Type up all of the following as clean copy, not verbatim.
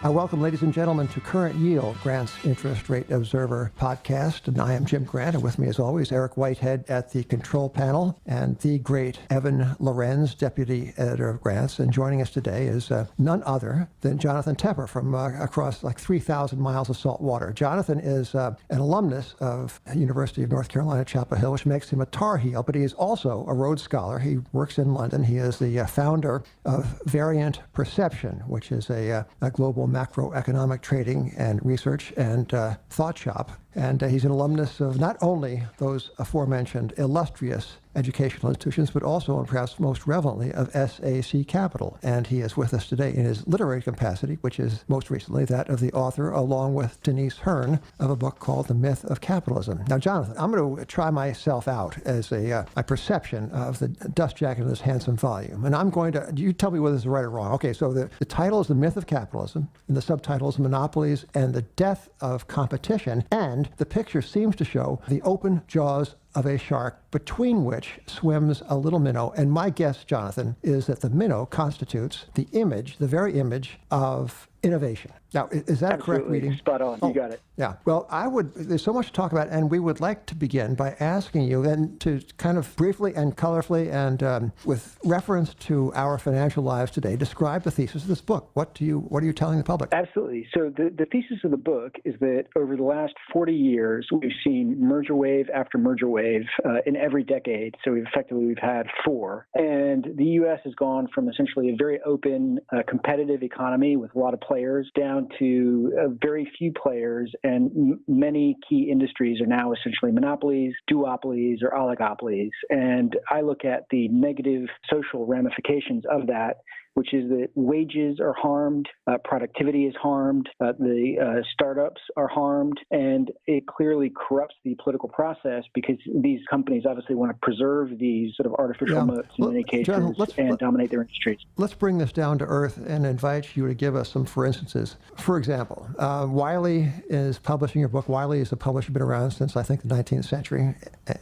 Welcome, ladies and gentlemen, to Current Yield, Grant's Interest Rate Observer podcast. And I am Jim Grant, and with me, as always, Eric Whitehead at the control panel, and the great Evan Lorenz, deputy editor of Grant's. And joining us today is none other than Jonathan Tepper from across like 3,000 miles of salt water. Jonathan is an alumnus of University of North Carolina, Chapel Hill, which makes him a Tar Heel, but he is also a Rhodes Scholar. He works in London. He is the founder of Variant Perception, which is a global macroeconomic trading and research and thought shop. And he's an alumnus of not only those aforementioned illustrious educational institutions, but also, and perhaps most relevantly, of SAC Capital. And he is with us today in his literary capacity, which is most recently that of the author, along with Denise Hearn, of a book called The Myth of Capitalism. Now, Jonathan, I'm going to try myself out as my perception of the dust jacket of this handsome volume. And I'm going to, you tell me whether this is right or wrong. Okay, so the title is The Myth of Capitalism, and the subtitle is Monopolies and the Death of Competition. And the picture seems to show the open jaws of a shark between which swims a little minnow. And my guess, Jonathan, is that the minnow constitutes the image, the very image of innovation. Now, is that a correct reading? Spot on. You got it. Yeah. Well, there's so much to talk about, and we would like to begin by asking you then to kind of briefly and colorfully and with reference to our financial lives today, describe the thesis of this book. What are you telling the public? Absolutely. So the thesis of the book is that over the last 40 years, we've seen merger wave after merger wave in every decade. So we've had four. And the U.S. has gone from essentially a very open, competitive economy with a lot of players down to very few players, and many key industries are now essentially monopolies, duopolies, or oligopolies. And I look at the negative social ramifications of that, which is that wages are harmed, productivity is harmed, the startups are harmed, and it clearly corrupts the political process because these companies obviously want to preserve these sort of artificial moats in many cases and dominate their industries. Let's bring this down to earth and invite you to give us some for instances. For example, Wiley is publishing your book. Wiley is a publisher, been around since I think the 19th century,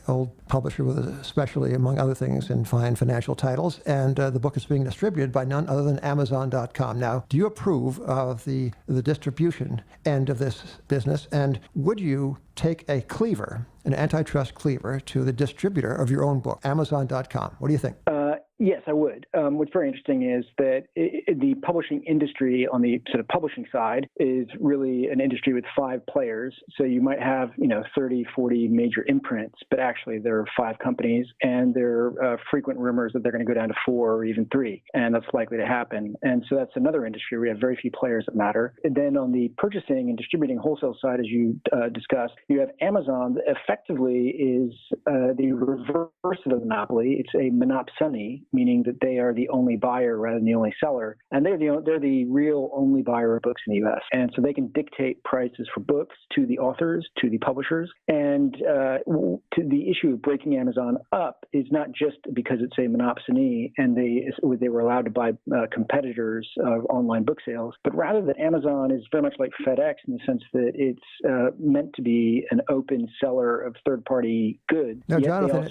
old publisher with especially, among other things, in fine financial titles, and the book is being distributed by none other than Amazon.com. Now, do you approve of the distribution end of this business, and would you take a cleaver, an antitrust cleaver, to the distributor of your own book, Amazon.com? What do you think? Yes, I would. What's very interesting is that the publishing industry on the sort of publishing side is really an industry with five players. So you might have, 30, 40 major imprints, but actually there are five companies, and there are frequent rumors that they're going to go down to four or even three, and that's likely to happen. And so that's another industry where we have very few players that matter. And then on the purchasing and distributing wholesale side, as you discussed, you have Amazon that effectively is the reverse of a monopoly. It's a monopsony, meaning that they are the only buyer rather than the only seller. And they're the real only buyer of books in the U.S. And so they can dictate prices for books to the authors, to the publishers. And to the issue of breaking Amazon up is not just because it's a monopsony and they were allowed to buy competitors of online book sales, but rather that Amazon is very much like FedEx in the sense that it's meant to be an open seller of third-party goods. Now, Jonathan,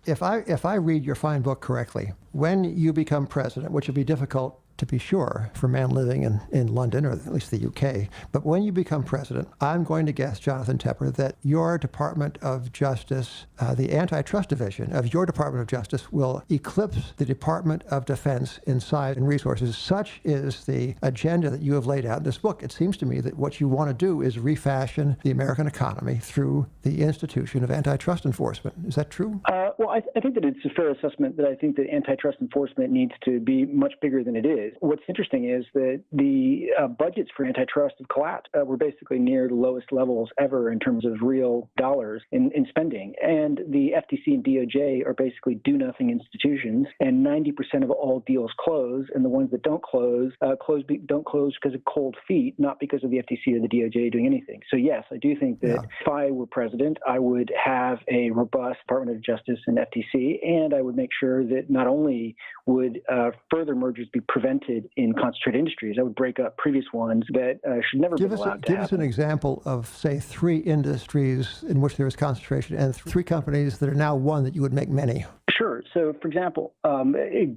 if I read your fine book correctly, when you become president, which will be difficult to be sure for a man living in London, or at least the UK, but when you become president, I'm going to guess, Jonathan Tepper, that your Department of Justice, the antitrust division of your Department of Justice, will eclipse the Department of Defense in size and resources. Such is the agenda that you have laid out in this book. It seems to me that what you want to do is refashion the American economy through the institution of antitrust enforcement. Is that true? Well, I think that it's a fair assessment that I think that antitrust enforcement needs to be much bigger than it is. What's interesting is that the budgets for antitrust have collapsed. We're basically near the lowest levels ever in terms of real dollars in spending. And the FTC and DOJ are basically do-nothing institutions, and 90% of all deals close, and the ones that don't close, don't close because of cold feet, not because of the FTC or the DOJ doing anything. So yes, I do think that if I were president, I would have a robust Department of Justice and FTC, and I would make sure that not only would further mergers be prevented in concentrated industries, I would break up previous ones that should never be allowed to happen. Give us an example of, say, 3 industries in which there is concentration and 3 companies that are now one that you would make many. Sure. So, for example,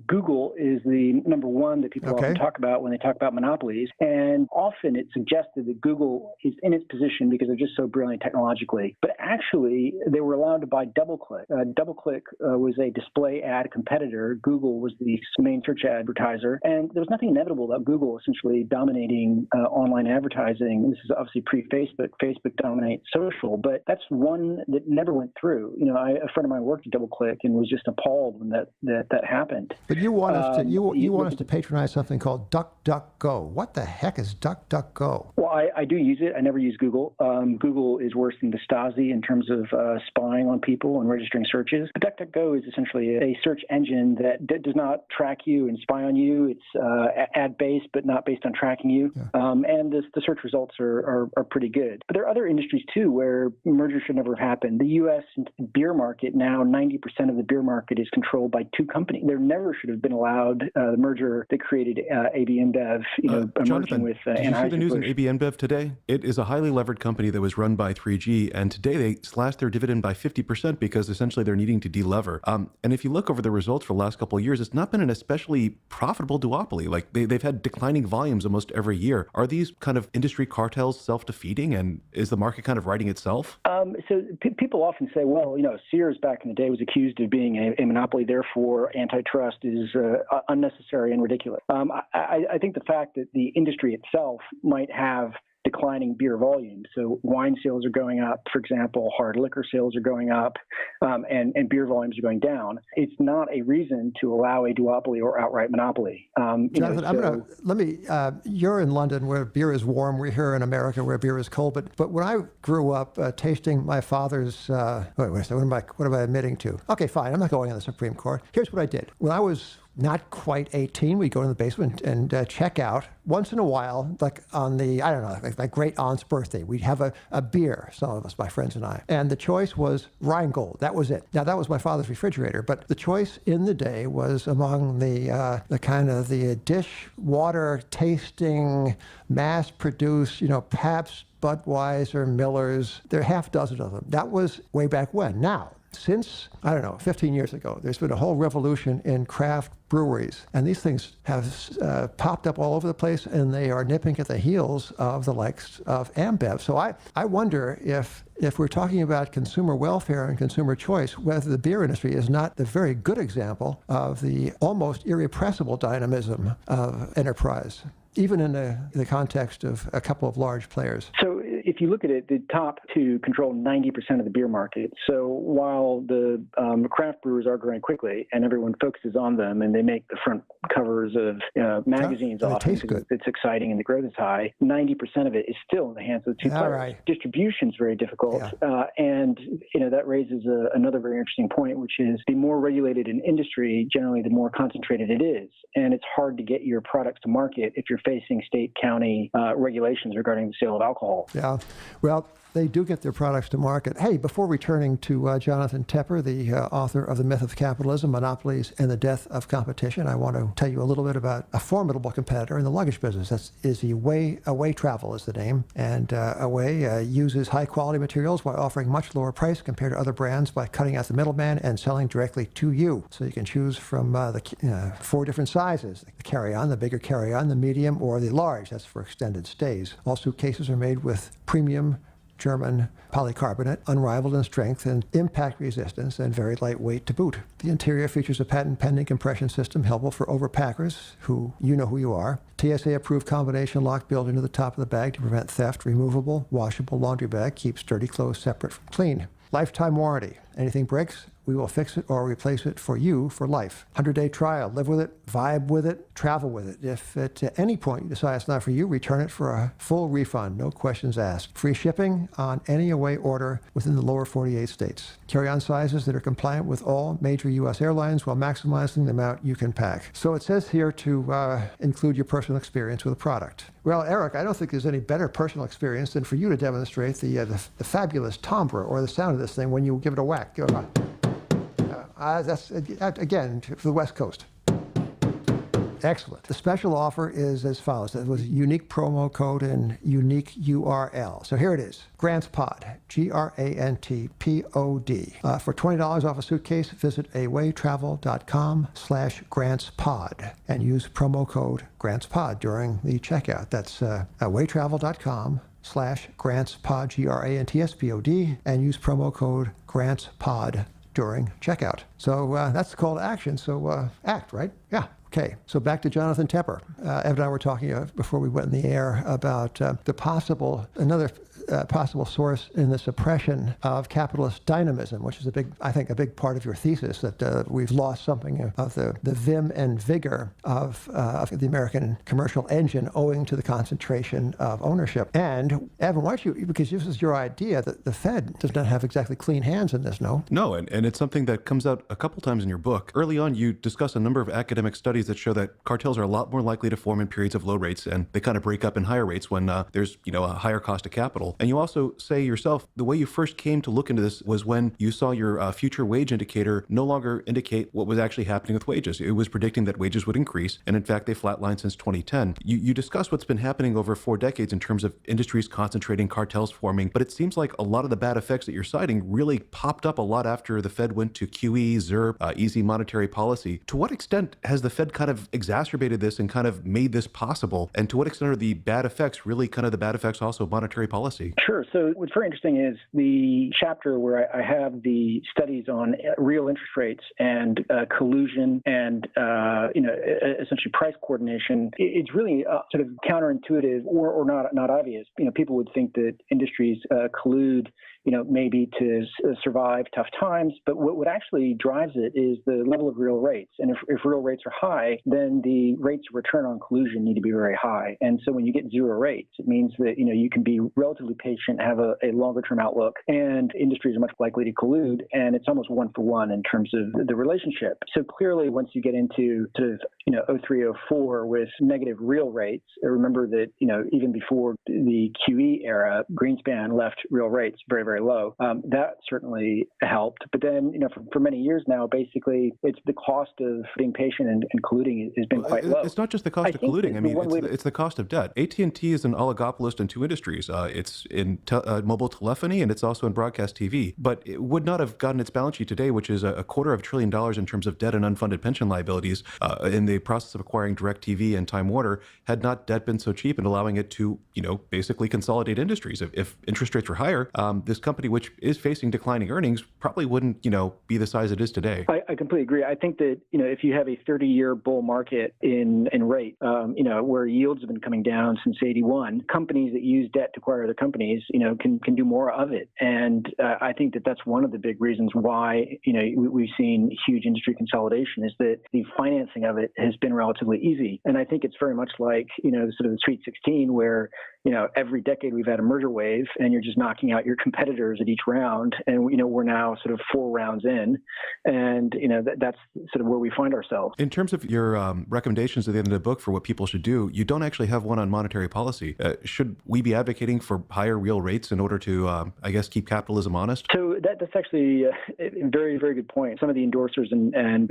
Google is the number one that people often talk about when they talk about monopolies. And often it's suggested that Google is in its position because they're just so brilliant technologically. But actually, they were allowed to buy DoubleClick. DoubleClick was a display ad competitor. Google was the main search advertiser. And there was nothing inevitable about Google essentially dominating online advertising. This is obviously pre-Facebook. Facebook dominates social. But that's one that never went through. You know, a friend of mine worked at DoubleClick and was just appalled when that happened. But you want us to you want us to patronize something called DuckDuckGo. What the heck is DuckDuckGo? Well, I do use it. I never use Google. Google is worse than the Stasi in terms of spying on people and registering searches. But DuckDuckGo is essentially a search engine that does not track you and spy on you. It's ad-based, but not based on tracking you. Yeah. And the search results are pretty good. But there are other industries too where mergers should never have happened. The U.S. beer market, now 90% of the beer market is controlled by 2 companies. There never should have been allowed the merger that created AB InBev, merging with Did you see the news in AB InBev today? It is a highly levered company that was run by 3G, and today they slashed their dividend by 50% because essentially they're needing to delever. And if you look over the results for the last couple of years, it's not been an especially profitable duopoly. Like they've had declining volumes almost every year. Are these kind of industry cartels self-defeating, and is the market kind of righting itself? So people often say, well, Sears back in the day was accused of being a monopoly, therefore antitrust is unnecessary and ridiculous. I think the fact that the industry itself might have declining beer volumes. So wine sales are going up, for example, hard liquor sales are going up, and beer volumes are going down. It's not a reason to allow a duopoly or outright monopoly. Jonathan, you're in London where beer is warm. We're here in America where beer is cold. But when I grew up tasting my father's, what am I admitting to? Okay, fine. I'm not going on the Supreme Court. Here's what I did. When I was not quite 18, we'd go to the basement and check out. Once in a while, like on my great aunt's birthday, we'd have a beer, some of us, my friends and I. And the choice was Rheingold. That was it. Now, that was my father's refrigerator, but the choice in the day was among the kind of the dishwater tasting, mass-produced, Pabst, Budweiser, Miller's. There are half dozen of them. That was way back when. Now, since, 15 years ago, there's been a whole revolution in craft breweries. And these things have popped up all over the place, and they are nipping at the heels of the likes of AmBev. So I wonder if we're talking about consumer welfare and consumer choice, whether the beer industry is not the very good example of the almost irrepressible dynamism of enterprise, even in the context of a couple of large players. So if you look at it, the top 2 control 90% of the beer market. So while the craft brewers are growing quickly and everyone focuses on them and they make the front covers of magazines often because it's exciting and the growth is high, 90% of it is still in the hands of the 2 players. Right. Distribution is very difficult. Yeah. And that raises another very interesting point, which is the more regulated an industry, generally the more concentrated it is. And it's hard to get your products to market if you're facing state, county regulations regarding the sale of alcohol. Yeah. Well, they do get their products to market. Hey, before returning to Jonathan Tepper, the author of The Myth of Capitalism, Monopolies and the Death of Competition, I want to tell you a little bit about a formidable competitor in the luggage business. That is Away Travel is the name. And Away uses high-quality materials while offering much lower price compared to other brands by cutting out the middleman and selling directly to you. So you can choose from the 4 different sizes: the carry-on, the bigger carry-on, the medium, or the large. That's for extended stays. All suitcases are made with premium German polycarbonate, unrivaled in strength and impact resistance, and very lightweight to boot. The interior features a patent-pending compression system helpful for overpackers who who you are. TSA-approved combination lock built into the top of the bag to prevent theft. Removable, washable laundry bag keeps dirty clothes separate from clean. Lifetime warranty. Anything breaks, we will fix it or replace it for you for life. 100-day trial. Live with it, vibe with it, travel with it. If at any point you decide it's not for you, return it for a full refund, no questions asked. Free shipping on any Away order within the lower 48 states. Carry-on sizes that are compliant with all major U.S. airlines while maximizing the amount you can pack. So it says here to include your personal experience with a product. Well, Eric, I don't think there's any better personal experience than for you to demonstrate the fabulous timbre or the sound of this thing when you give it a whack. That's, again, for the West Coast. Excellent. The special offer is as follows. It was a unique promo code and unique URL. So here it is. GrantsPod, GRANTPOD. For $20 off a suitcase, visit awaytravel.com/grantspod and use promo code GrantsPod during the checkout. That's awaytravel.com/grantspod, GRANTSPOD, and use promo code GrantsPod during checkout. So that's the call to action. So act, right? Yeah. Okay, so back to Jonathan Tepper. Ev and I were talking before we went in the air about another possible source in the suppression of capitalist dynamism, which is I think a big part of your thesis, that we've lost something of the vim and vigor of the American commercial engine owing to the concentration of ownership. And Evan, why don't you, because this is your idea, that the Fed does not have exactly clean hands in this, no? No, and it's something that comes out a couple times in your book. Early on, you discuss a number of academic studies that show that cartels are a lot more likely to form in periods of low rates, and they kind of break up in higher rates when there's a higher cost of capital. And you also say yourself, the way you first came to look into this was when you saw your future wage indicator no longer indicate what was actually happening with wages. It was predicting that wages would increase, and in fact, they flatlined since 2010. You discuss what's been happening over 4 decades in terms of industries concentrating, cartels forming, but it seems like a lot of the bad effects that you're citing really popped up a lot after the Fed went to QE, ZIRP, easy monetary policy. To what extent has the Fed kind of exacerbated this and kind of made this possible? And to what extent are the bad effects really kind of the bad effects also of monetary policy? Sure. So what's very interesting is the chapter where I have the studies on real interest rates and collusion and essentially price coordination. It's really sort of counterintuitive or not obvious. People would think that industries collude, maybe to survive tough times, but what actually drives it is the level of real rates. And if real rates are high, then the rates of return on collusion need to be very high. And so when you get zero rates, it means that you can be relatively patient, have a longer term outlook, and industries are much likely to collude, and it's almost 1-for-1 in terms of the relationship. So clearly, once you get into sort of 03, 04 with negative real rates, remember that even before the QE era, Greenspan left real rates very, very low. That certainly helped. But then, for many years now, basically, it's the cost of being patient and colluding has been quite low. It's not just the cost of colluding. I mean, it's the cost of debt. AT&T is an oligopolist in 2 industries. It's in mobile telephony, and it's also in broadcast TV. But it would not have gotten its balance sheet today, which is $250 billion in terms of debt and unfunded pension liabilities, in the process of acquiring DirecTV and Time Warner, had not debt been so cheap and allowing it to, basically consolidate industries. If interest rates were higher, this company, which is facing declining earnings, probably wouldn't, be the size it is today. I completely agree. I think that, if you have a 30-year bull market in rate, where yields have been coming down since 81, companies that use debt to acquire other companies, can do more of it. And I think that that's one of the big reasons why, we've seen huge industry consolidation, is that the financing of it has been relatively easy. And I think it's very much like, sort of the Sweet 16, where, every decade we've had a merger wave and you're just knocking out your competitors at each round. And, we're now sort of 4 rounds in. And, that's sort of where we find ourselves. In terms of your recommendations at the end of the book for what people should do, you don't actually have one on monetary policy. Should we be advocating for higher real rates in order to, keep capitalism honest? So that's actually a very, very good point. Some of the endorsers and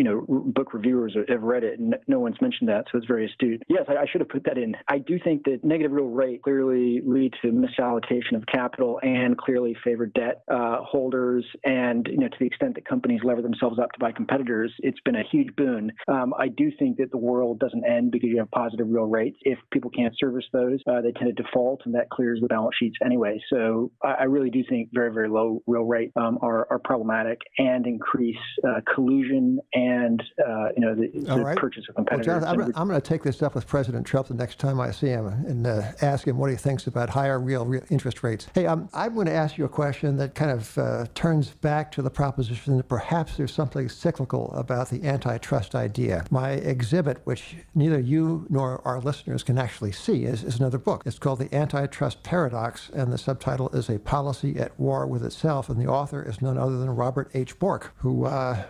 book reviewers have read it, and no one's mentioned that, so it's very astute. Yes, I should have put that in. I do think that negative real rate clearly lead to misallocation of capital and clearly favor debt holders. And to the extent that companies lever themselves up to buy competitors, it's been a huge boon. I do think that the world doesn't end because you have positive real rates. If people can't service those, they tend to default, and that clears the balance sheets anyway. So I really do think very, very low real rate are problematic and increase collusion and the purchase of competitors. Well, Jonathan, I'm going to take this up with President Trump the next time I see him and ask him what he thinks about higher real interest rates. Hey, I'm going to ask you a question that kind of turns back to the proposition that perhaps there's something cyclical about the antitrust idea. My exhibit, which neither you nor our listeners can actually see, is another book. It's called The Antitrust Paradox, and the subtitle is A Policy at War with Itself, and the author is none other than Robert H. Bork, who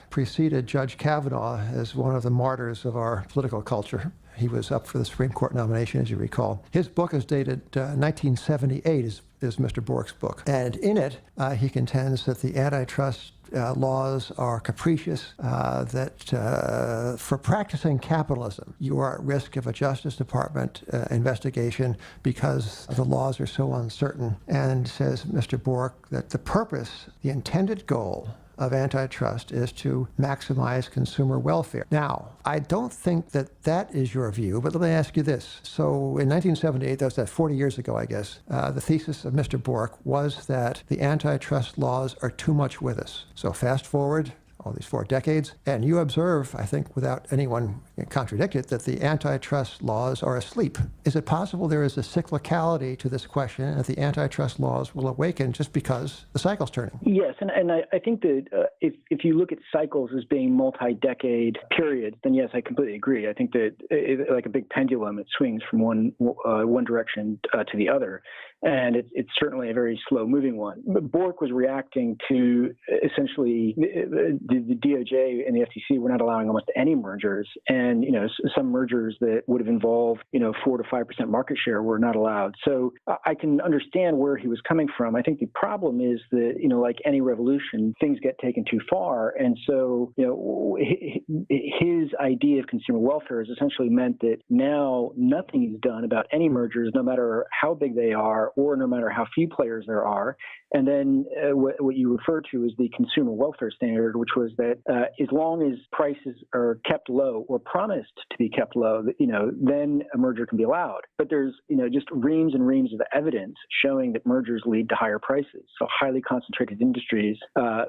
preceded Judge Kavanaugh as one of the martyrs of our political culture. He was up for the Supreme Court nomination, as you recall. His book is dated 1978, is Mr. Bork's book. And in it, he contends that the antitrust laws are capricious, that for practicing capitalism, you are at risk of a Justice Department investigation because the laws are so uncertain. And says Mr. Bork that the purpose, the intended goal of antitrust is to maximize consumer welfare. Now, I don't think that that is your view, but let me ask you this. So in 1978, that was 40 years ago, I guess, the thesis of Mr. Bork was that the antitrust laws are too much with us. So fast forward all these 4 decades, and you observe, I think without anyone contradict it, that the antitrust laws are asleep. Is it possible there is a cyclicality to this question and that the antitrust laws will awaken just because the cycle's turning? Yes, and I think that if you look at cycles as being multi-decade periods, then yes, I completely agree. I think that like a big pendulum, it swings from one direction to the other. And it's certainly a very slow-moving one. But Bork was reacting to essentially the DOJ and the FTC were not allowing almost any mergers, and some mergers that would have involved 4 to 5% market share were not allowed. So I can understand where he was coming from. I think the problem is that like any revolution, things get taken too far, and so his idea of consumer welfare has essentially meant that now nothing is done about any mergers, no matter how big they are, or no matter how few players there are. And then what you refer to is the consumer welfare standard, which was that as long as prices are kept low or promised to be kept low, then a merger can be allowed. But there's just reams and reams of evidence showing that mergers lead to higher prices. So highly concentrated industries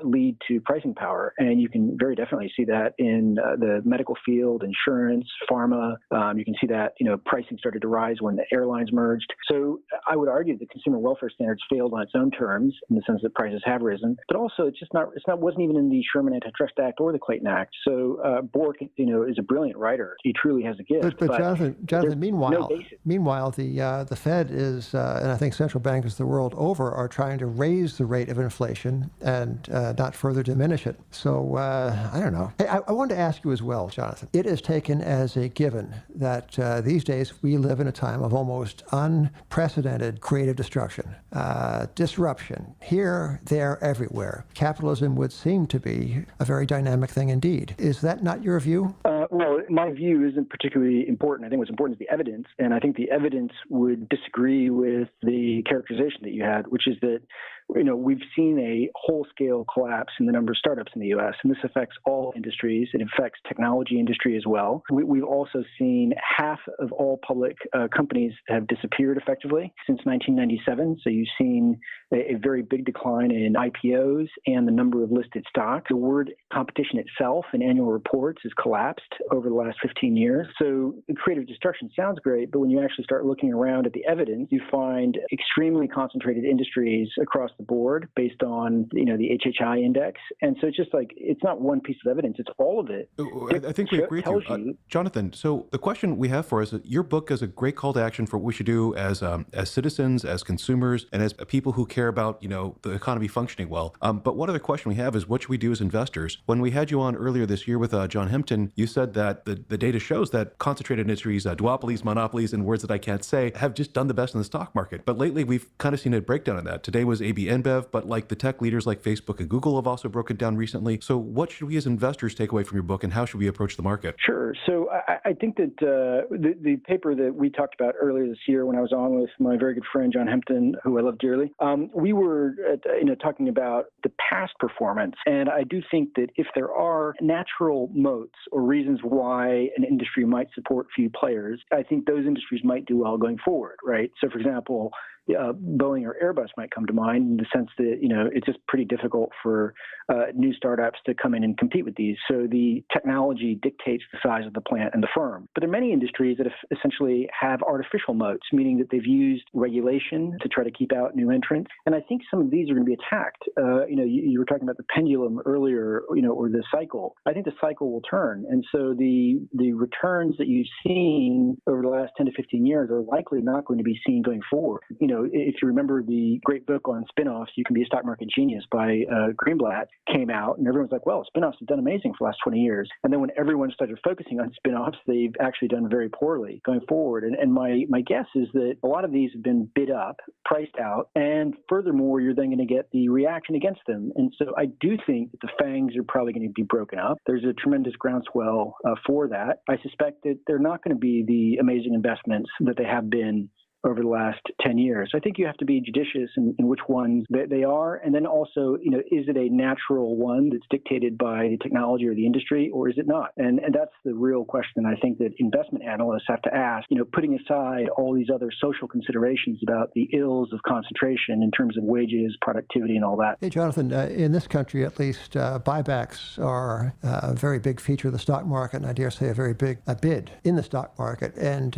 lead to pricing power, and you can very definitely see that in the medical field, insurance, pharma. You can see that pricing started to rise when the airlines merged. So I would argue the consumer welfare standards failed on its own terms, in the sense that prices have risen, but also it's wasn't even in the Sherman Antitrust Act or the Clayton Act. So Bork, is a brilliant writer. He truly has a gift. But Jonathan, meanwhile, the Fed is, and I think central bankers the world over are trying to raise the rate of inflation and not further diminish it. So I don't know. Hey, I wanted to ask you as well, Jonathan. It is taken as a given that these days we live in a time of almost unprecedented creative destruction, disruption, here, there, everywhere. Capitalism would seem to be a very dynamic thing indeed. Is that not your view? Well, my view isn't particularly important. I think what's important is the evidence, and I think the evidence would disagree with the characterization that you had, which is that we've seen a whole-scale collapse in the number of startups in the U.S., and this affects all industries. It affects technology industry as well. We've also seen half of all public companies have disappeared effectively since 1997. So you've seen a very big decline in IPOs and the number of listed stocks. The word competition itself in annual reports has collapsed over the last 15 years. So creative destruction sounds great, but when you actually start looking around at the evidence, you find extremely concentrated industries across the board based on the HHI index. And so it's just like, it's not one piece of evidence, it's all of it. I think we agree with you. Jonathan, so the question we have for us is your book is a great call to action for what we should do as citizens, as consumers, and as people who care about the economy functioning well. But one other question we have is what should we do as investors? When we had you on earlier this year with John Hempton, you said that the data shows that concentrated industries, duopolies, monopolies, and words that I can't say, have just done the best in the stock market. But lately we've kind of seen a breakdown of that. Today was AB InBev, but like the tech leaders like Facebook and Google have also broken down recently. So what should we as investors take away from your book, and how should we approach the market? Sure. So I think that the paper that we talked about earlier this year when I was on with my very good friend John Hempton, who I love dearly, we were talking about the past performance. And I do think that if there are natural moats or reasons why an industry might support few players, I think those industries might do well going forward, right? So for example, Boeing or Airbus might come to mind in the sense that, it's just pretty difficult for new startups to come in and compete with these. So the technology dictates the size of the plant and the firm. But there are many industries that essentially have artificial moats, meaning that they've used regulation to try to keep out new entrants. And I think some of these are going to be attacked. You were talking about the pendulum earlier, or the cycle. I think the cycle will turn. And so the returns that you've seen over the last 10 to 15 years are likely not going to be seen going forward. if you remember the great book on spinoffs, You Can Be a Stock Market Genius by Greenblatt came out, and everyone's like, well, spinoffs have done amazing for the last 20 years. And then when everyone started focusing on spinoffs, they've actually done very poorly going forward. And my guess is that a lot of these have been bid up, priced out, and furthermore, you're then going to get the reaction against them. And so I do think that the FANGs are probably going to be broken up. There's a tremendous groundswell for that. I suspect that they're not going to be the amazing investments that they have been over the last 10 years. I think you have to be judicious in which ones they are. And then also, is it a natural one that's dictated by the technology or the industry, or is it not? And that's the real question I think that investment analysts have to ask, putting aside all these other social considerations about the ills of concentration in terms of wages, productivity, and all that. Hey, Jonathan, in this country, at least, buybacks are a very big feature of the stock market, and I dare say a very big bid in the stock market. And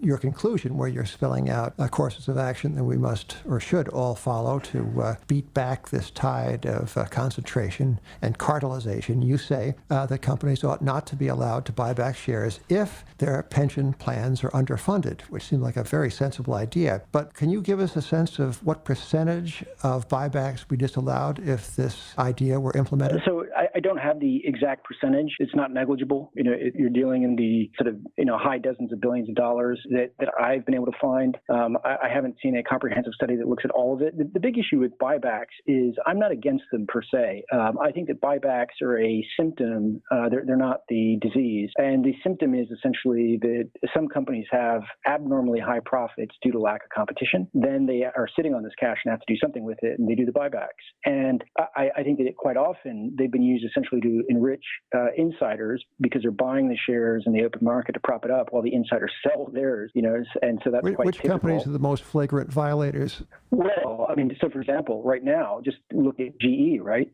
your conclusion, where you're spelling out courses of action that we must or should all follow to beat back this tide of concentration and cartelization, you say that companies ought not to be allowed to buy back shares if their pension plans are underfunded, which seems like a very sensible idea. But can you give us a sense of what percentage of buybacks we disallowed if this idea were implemented? So I don't have the exact percentage. It's not negligible. You're dealing in the sort of high dozens of billions of dollars that I've been able to find. I haven't seen a comprehensive study that looks at all of it. The big issue with buybacks is I'm not against them per se. I think that buybacks are a symptom. They're not the disease. And the symptom is essentially that some companies have abnormally high profits due to lack of competition. Then they are sitting on this cash and have to do something with it, and they do the buybacks. And I think that quite often they've been used essentially to enrich insiders because they're buying the shares in the open market to prop it up while the insiders sell theirs, and so that's quite Which typical. companies are the most flagrant violators? Well, so for example, right now, just look at GE, right?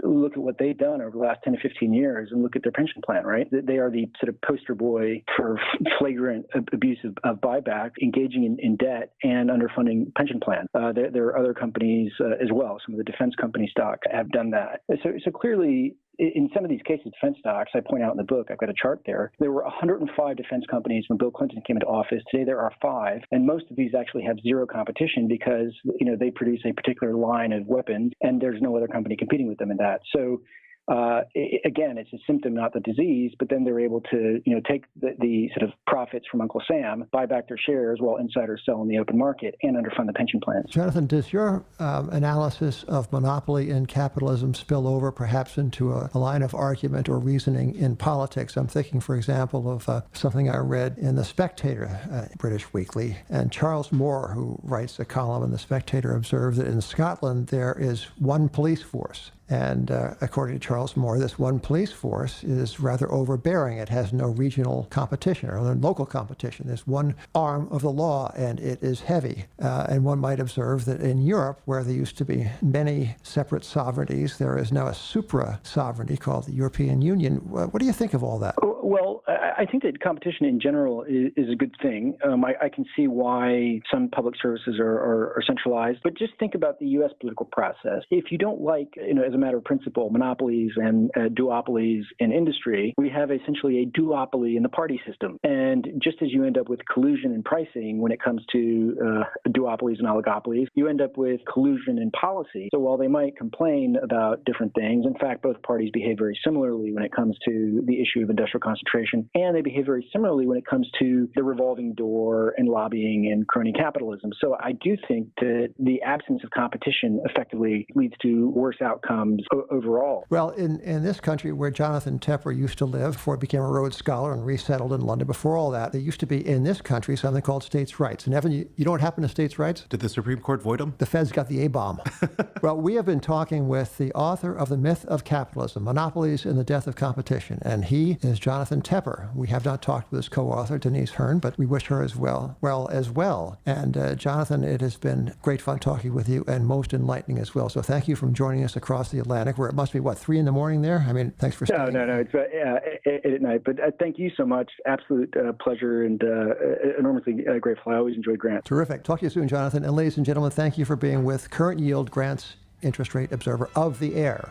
Look at what they've done over the last 10 to 15 years and look at their pension plan, right? They are the sort of poster boy for flagrant abuse of buyback, engaging in debt and underfunding pension plan. There are other companies as well. Some of the defense company stocks have done that. So clearly, in some of these cases, defense stocks, I point out in the book, I've got a chart there. There were 105 defense companies when Bill Clinton came into office. Today there are 5, and most of these actually have zero competition because they produce a particular line of weapons, and there's no other company competing with them in that. So again, it's a symptom, not the disease, but then they're able to, take the sort of profits from Uncle Sam, buy back their shares while insiders sell in the open market and underfund the pension plans. Jonathan, does your analysis of monopoly in capitalism spill over perhaps into a line of argument or reasoning in politics? I'm thinking, for example, of something I read in The Spectator, British weekly, and Charles Moore, who writes a column in The Spectator, observed that in Scotland there is one police force. And according to Charles Moore, this one police force is rather overbearing. It has no regional competition or local competition. There's one arm of the law, and it is heavy. And one might observe that in Europe, where there used to be many separate sovereignties, there is now a supra-sovereignty called the European Union. What do you think of all that? Well, I think that competition in general is a good thing. I can see why some public services are centralized, but just think about the U.S. political process. If you don't like, as a matter of principle, monopolies and duopolies in industry, we have essentially a duopoly in the party system. And just as you end up with collusion in pricing when it comes to duopolies and oligopolies, you end up with collusion in policy. So while they might complain about different things, in fact, both parties behave very similarly when it comes to the issue of industrial concentration, and they behave very similarly when it comes to the revolving door and lobbying and crony capitalism. So I do think that the absence of competition effectively leads to worse outcomes overall. Well, in this country where Jonathan Tepper used to live before he became a Rhodes Scholar and resettled in London, before all that, there used to be in this country something called states' rights. And Evan, you know what happened to states' rights? Did the Supreme Court void them? The Feds got the A-bomb. Well, we have been talking with the author of The Myth of Capitalism, Monopolies and the Death of Competition, and he is Jonathan Tepper. We have not talked with his co-author, Denise Hearn, but we wish her as well. And Jonathan, it has been great fun talking with you and most enlightening as well. So thank you for joining us across the Atlantic, where it must be, 3 a.m. there? Thanks for staying. No, it's 8 at night. But thank you so much. Absolute pleasure and enormously grateful. I always enjoyed grants. Terrific. Talk to you soon, Jonathan. And ladies and gentlemen, thank you for being with Current Yield, Grant's Interest Rate Observer of the Air.